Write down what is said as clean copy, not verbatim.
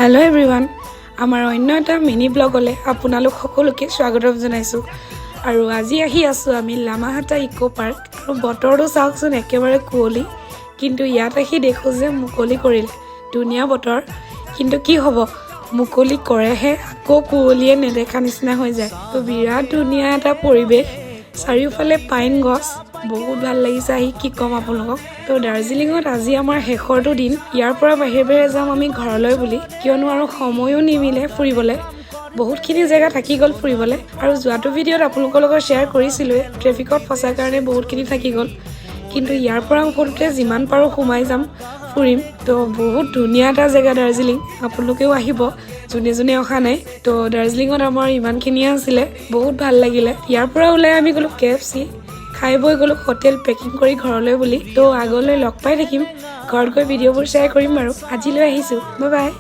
hello everyone आमार अन्य एटा mini ब्लगले आपनालोक सकलोके स्वागतम जनाइছোঁ आरो আজি আহি আছো আমি লামাহাটা ইকো পার্ক আৰু বতৰটো চাওকচোন একেবাৰে কুঁৱলী কিন্তু ইয়াত আহি দেখো যে মুকলি কৰিল দুনিয়া বতৰ কিন্তু কি হ'ব মুকলি কৰেহে আকৌ কুঁৱলীয়ে নেদেখা নিচিনা হৈ যায় তো বিৰাট ধুনীয়া এটা পৰিবেশ চাৰিওফালে পাইন গছ বহুত ভাল লাগিছে আহি কি কম আপোনালোকক তো দাৰ্জিলিঙত আজি আমাৰ শেষৰটো দিন ইয়াৰ পৰা বাহিৰে যাম আমি ঘৰলৈ বুলি কিয়নো আৰু সময়ো নিমিলে ফুৰিবলৈ বহুতখিনি জায়গা থাকি গল ফুৰিবলৈ আৰু যোৱাটো ভিডিঅ'ত আপোনালোকৰ লগত শ্বেয়াৰ কৰিছিলোঁ ট্ৰেফিকত ফসা কাৰণে বহুতখিনি থাকি গল কিন্তু ইয়াৰ পৰা ওপৰতে যিমান পাৰো সোমাই যাম ফুৰিম তো বহুত ধুনীয়া এটা জায়গা দাৰ্জিলিং আপোনালোকেও আহিব যোনে যোনে অহা নাই তো দাৰ্জিলিঙত আমাৰ ইমানখিনি আছিলে বহুত ভাল লাগিলে ইয়াৰ পৰা ওলাই আমি গলো কেএফসি খাই বৈ গলো হোটেল পেকিং কৰি ঘৰলৈ বুলি তো আগলৈ লগ পাই থাকিম ঘৰত গৈ ভিডিঅ'বোৰ শ্বেয়াৰ কৰিম আৰু আজিলৈ আহিছো বাই বাই